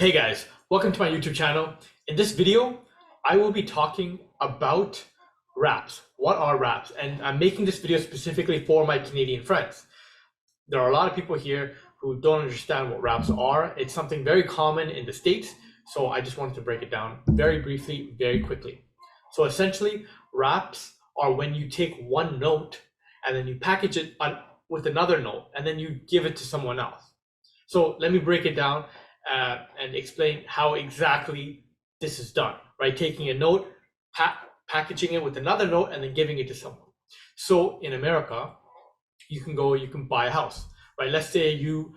Hey guys, welcome to my YouTube channel. In this video, I will be talking about wraps. What are wraps? And I'm making this video specifically for my Canadian friends. There are a lot of people here who don't understand what wraps are. It's something very common in the States, so I just wanted to break it down very briefly, very quickly. So essentially, wraps are when you take one note and then you package it with another note and then you give it to someone else. So let me break it down and explain how exactly this is done, right? Taking a note, packaging it with another note, and then giving it to someone. So in America, you can buy a house, right? Let's say you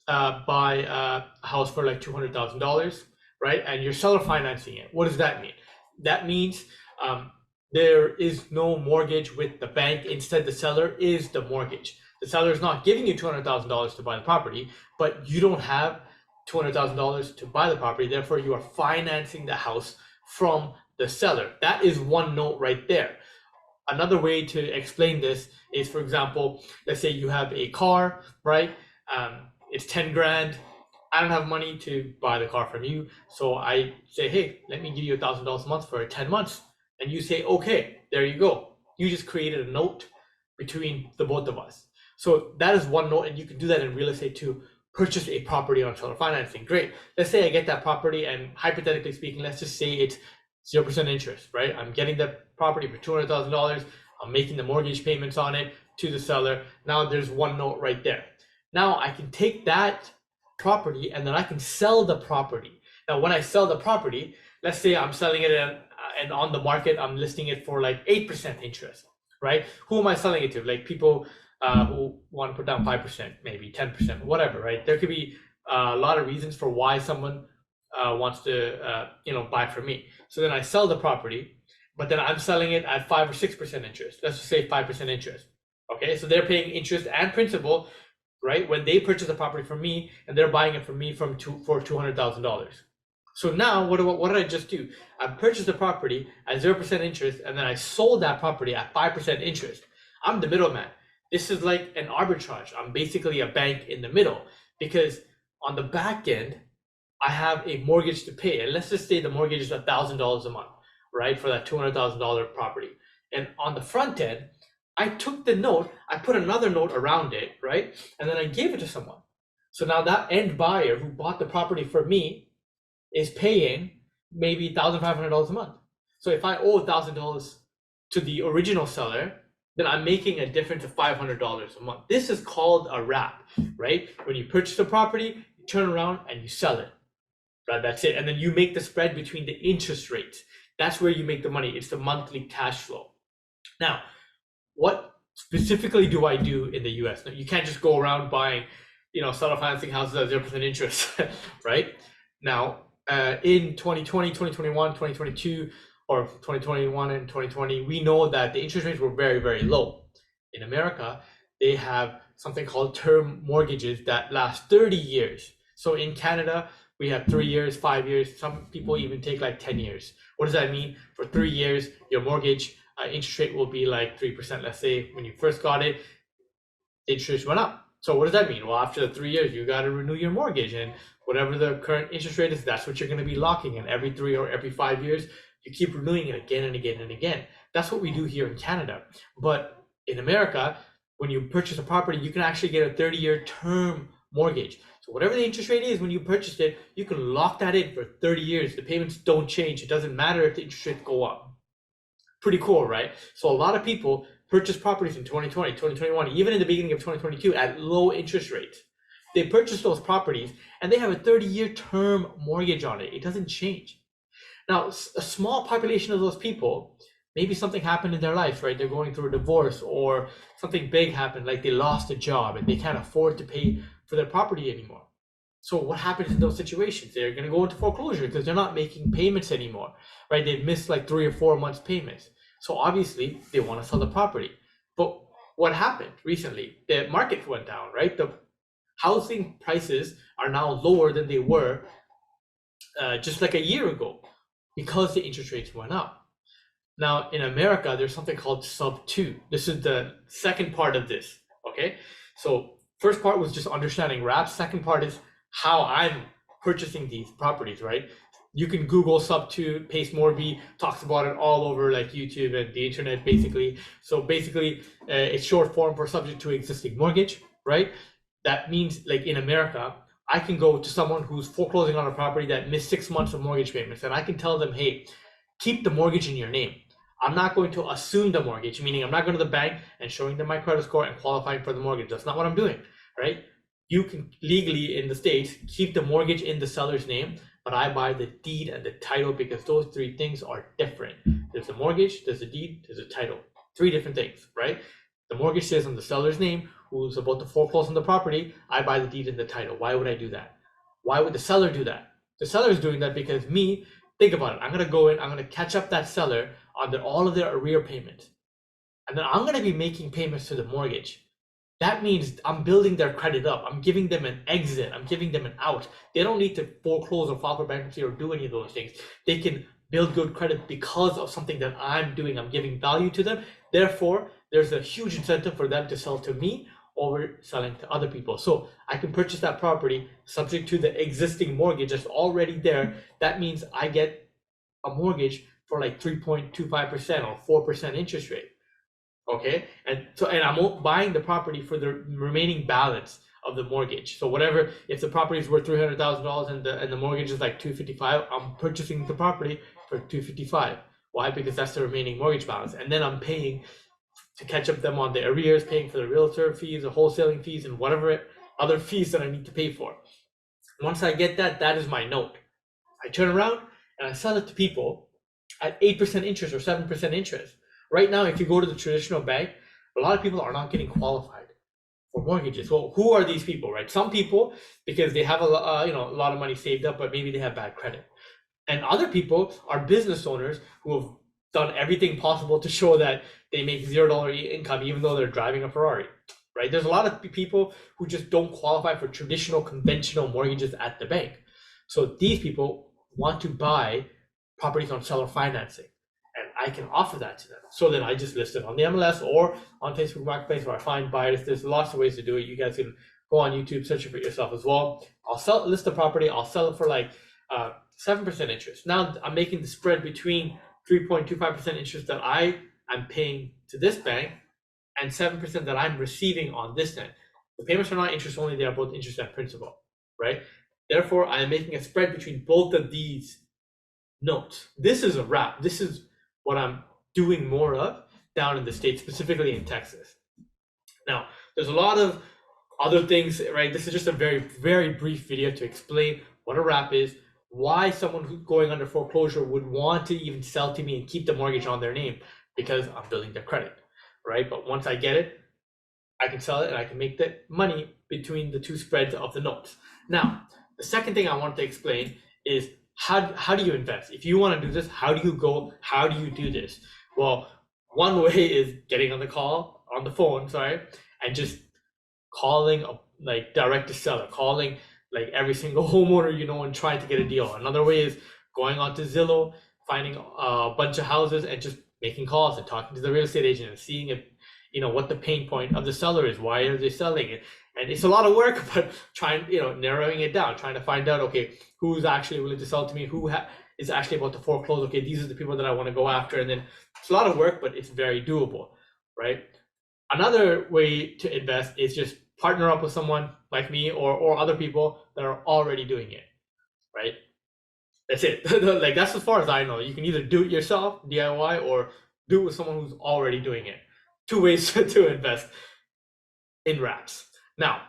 buy a house for like $200,000, right? And you're seller financing it. What does that mean? That means there is no mortgage with the bank. Instead, the seller is the mortgage. The seller is not giving you $200,000 to buy the property, but you don't have $200,000 to buy the property. Therefore, you are financing the house from the seller. That is one note right there. Another way to explain this is, for example, let's say you have a car, right? It's 10 grand. I don't have money to buy the car from you. So I say, hey, let me give you $1,000 a month for 10 months. And you say, okay, there you go. You just created a note between the both of us. So that is one note, and you can do that in real estate too. Purchase a property on seller financing. Great. Let's say I get that property, and hypothetically speaking, let's just say it's 0% interest, right? I'm getting the property for $200,000. I'm making the mortgage payments on it to the seller. Now there's one note right there. Now I can take that property and then I can sell the property. Now, when I sell the property, let's say I'm selling it and on the market, I'm listing it for like 8% interest, right? Who am I selling it to? Like people who want to put down 5%, maybe 10%, whatever, right? There could be a lot of reasons for why someone wants to, buy from me. So then I sell the property, but then I'm selling it at 5 or 6% interest. Let's just say 5% interest. Okay, so they're paying interest and principal, right? When they purchase the property from me, and they're buying it from me for $200,000. So now what did I just do? I purchased the property at 0% interest, and then I sold that property at 5% interest. I'm the middleman. This is like an arbitrage. I'm basically a bank in the middle, because on the back end, I have a mortgage to pay. And let's just say the mortgage is $1,000 a month, right? For that $200,000 property. And on the front end, I took the note, I put another note around it, right? And then I gave it to someone. So now that end buyer who bought the property for me is paying maybe $1,500 a month. So if I owe $1,000 to the original seller, then I'm making a difference of $500 a month. This is called a wrap, right? When you purchase a property, you turn around and you sell it, right? That's it. And then you make the spread between the interest rates. That's where you make the money. It's the monthly cash flow. Now, what specifically do I do in the US? Now, you can't just go around buying, seller financing houses at 0% interest, right? Now, in 2020, 2021, 2022, or 2021 and 2020, we know that the interest rates were very, very low. In America, they have something called term mortgages that last 30 years. So in Canada, we have 3 years, 5 years. Some people even take like 10 years. What does that mean? For 3 years, your mortgage interest rate will be like 3%. Let's say when you first got it, the interest went up. So what does that mean? Well, after the 3 years, you got to renew your mortgage, and whatever the current interest rate is, that's what you're going to be locking in. Every 3 or every 5 years, you keep renewing it again and again and again. That's what we do here in Canada. But in America, when you purchase a property, you can actually get a 30-year term mortgage. So whatever the interest rate is when you purchased it, you can lock that in for 30 years. The payments don't change. It doesn't matter if the interest rates go up. Pretty cool, right? So a lot of people purchase properties in 2020, 2021, even in the beginning of 2022 at low interest rates. They purchase those properties and they have a 30-year term mortgage on it. It doesn't change. Now, a small population of those people, maybe something happened in their life, right? They're going through a divorce or something big happened, like they lost a job and they can't afford to pay for their property anymore. So what happens in those situations? They're going to go into foreclosure because they're not making payments anymore, right? They've missed like 3 or 4 months payments. So obviously they want to sell the property. But what happened recently? The market went down, right? The housing prices are now lower than they were just like a year ago because the interest rates went up. Now in America, there's something called sub 2. This is the second part of this, okay? So first part was just understanding wraps. Second part is how I'm purchasing these properties, right? You can Google Sub2, Pace Morby talks about it all over like YouTube and the internet basically. So basically, it's short form for subject to existing mortgage, right? That means like in America, I can go to someone who's foreclosing on a property that missed 6 months of mortgage payments, and I can tell them, hey, keep the mortgage in your name. I'm not going to assume the mortgage, meaning I'm not going to the bank and showing them my credit score and qualifying for the mortgage. That's not what I'm doing, right? You can legally in the States keep the mortgage in the seller's name, but I buy the deed and the title because those three things are different. There's a mortgage, there's a deed, there's a title. Three different things, right? The mortgage says on the seller's name, who's about to foreclose on the property. I buy the deed and the title. Why would I do that? Why would the seller do that? The seller is doing that because me, think about it. I'm going to go in, I'm going to catch up that seller on all of their arrear payments. And then I'm going to be making payments to the mortgage. That means I'm building their credit up. I'm giving them an exit. I'm giving them an out. They don't need to foreclose or file for bankruptcy or do any of those things. They can build good credit because of something that I'm doing. I'm giving value to them. Therefore, there's a huge incentive for them to sell to me over selling to other people. So I can purchase that property subject to the existing mortgage that's already there. That means I get a mortgage for like 3.25% or 4% interest rate. Okay, and I'm buying the property for the remaining balance of the mortgage. So whatever, if the property is worth $300,000 and the mortgage is like $255, I'm purchasing the property for $255. Why? Because that's the remaining mortgage balance, and then I'm paying to catch up them on the arrears, paying for the realtor fees, the wholesaling fees, and whatever other fees that I need to pay for. Once I get that, that is my note. I turn around and I sell it to people at 8% interest or 7% interest. Right now, if you go to the traditional bank, a lot of people are not getting qualified for mortgages. Well, who are these people, right? Some people, because they have a lot of money saved up, but maybe they have bad credit. And other people are business owners who have done everything possible to show that they make $0 income, even though they're driving a Ferrari, right? There's a lot of people who just don't qualify for traditional, conventional mortgages at the bank. So these people want to buy properties on seller financing. I can offer that to them. So then I just list it on the MLS or on Facebook Marketplace where I find buyers. There's lots of ways to do it. You guys can go on YouTube, search it for yourself as well. I'll list the property. I'll sell it for like 7% interest. Now I'm making the spread between 3.25% interest that I am paying to this bank and 7% that I'm receiving on this end. The payments are not interest only. They are both interest and principal, right? Therefore, I am making a spread between both of these notes. This is a wrap. This is what I'm doing more of down in the States, specifically in Texas. Now, there's a lot of other things, right? This is just a very, very brief video to explain what a wrap is, why someone who's going under foreclosure would want to even sell to me and keep the mortgage on their name, because I'm building their credit, right? But once I get it, I can sell it and I can make the money between the two spreads of the notes. Now, the second thing I want to explain is how do you invest? If you want to do this, how do you go? How do you do this? Well, one way is getting on the phone, and just calling like direct to seller, calling like every single homeowner and trying to get a deal. Another way is going onto Zillow, finding a bunch of houses and just making calls and talking to the real estate agent and seeing if what the pain point of the seller is. Why are they selling it? And it's a lot of work, but narrowing it down, trying to find out, okay, who's actually willing to sell to me, who is actually about to foreclose. Okay, these are the people that I want to go after. And then it's a lot of work, but it's very doable, right? Another way to invest is just partner up with someone like me or other people that are already doing it, right? That's it. Like, that's as far as I know. You can either do it yourself, DIY, or do it with someone who's already doing it. Two ways to invest in wraps. Now,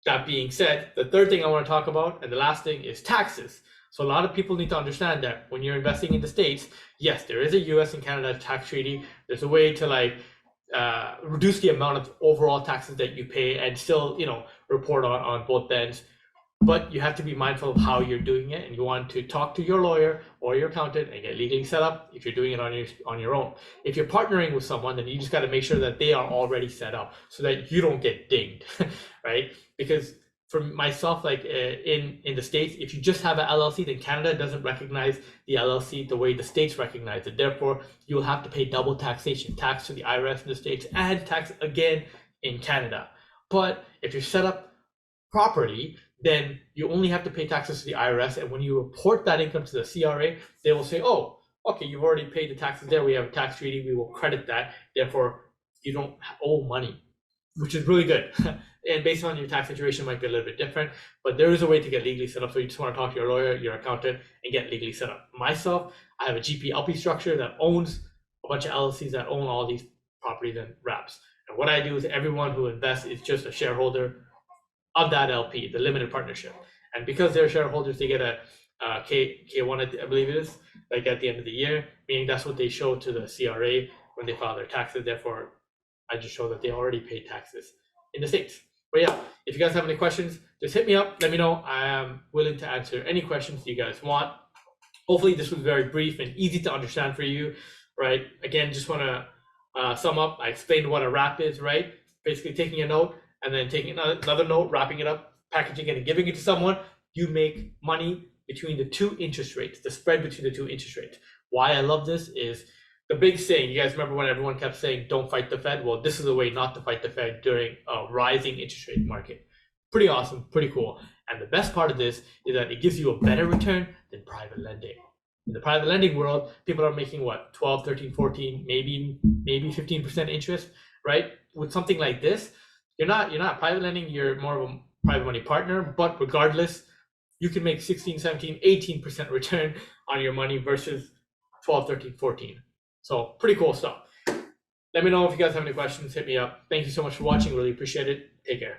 that being said, the third thing I want to talk about, and the last thing, is taxes. So a lot of people need to understand that when you're investing in the States, yes, there is a US and Canada tax treaty. There's a way to reduce the amount of overall taxes that you pay and still, report on both ends. But you have to be mindful of how you're doing it, and you want to talk to your lawyer or your accountant and get legally set up if you're doing it on your own. If you're partnering with someone, then you just got to make sure that they are already set up so that you don't get dinged, right? Because for myself, like in the States, if you just have an LLC, then Canada doesn't recognize the LLC the way the States recognize it. Therefore, you'll have to pay double taxation, tax to the IRS in the States and tax again in Canada. But if you're set up properly, then you only have to pay taxes to the IRS. And when you report that income to the CRA, they will say, oh, okay, you've already paid the taxes there. We have a tax treaty. We will credit that. Therefore, you don't owe money, which is really good. And based on your tax situation, it might be a little bit different, but there is a way to get legally set up. So you just want to talk to your lawyer, your accountant, and get legally set up. Myself, I have a GP LP structure that owns a bunch of LLCs that own all these properties and wraps. And what I do is everyone who invests is just a shareholder of that LP, the limited partnership. And because they're shareholders, they get a K1, I believe it is, like at the end of the year, meaning that's what they show to the CRA when they file their taxes. Therefore, I just show that they already paid taxes in the States. But yeah, if you guys have any questions, just hit me up, let me know. I am willing to answer any questions you guys want. Hopefully this was very brief and easy to understand for you, right? Again, just want to sum up. I explained what a wrap is, right? Basically taking a note and then taking another note, wrapping it up, packaging it, and giving it to someone. You make money between the two interest rates, the spread between the two interest rates. Why I love this is the big saying. You guys remember when everyone kept saying, don't fight the Fed? Well, this is a way not to fight the Fed during a rising interest rate market. Pretty awesome, pretty cool. And the best part of this is that it gives you a better return than private lending. In the private lending world, people are making what, 12, 13, 14, maybe 15% interest, right? With something like this, you're not private lending, you're more of a private money partner, but regardless, you can make 16, 17, 18% return on your money versus 12, 13, 14. So pretty cool stuff. Let me know if you guys have any questions, hit me up. Thank you so much for watching, really appreciate it. Take care.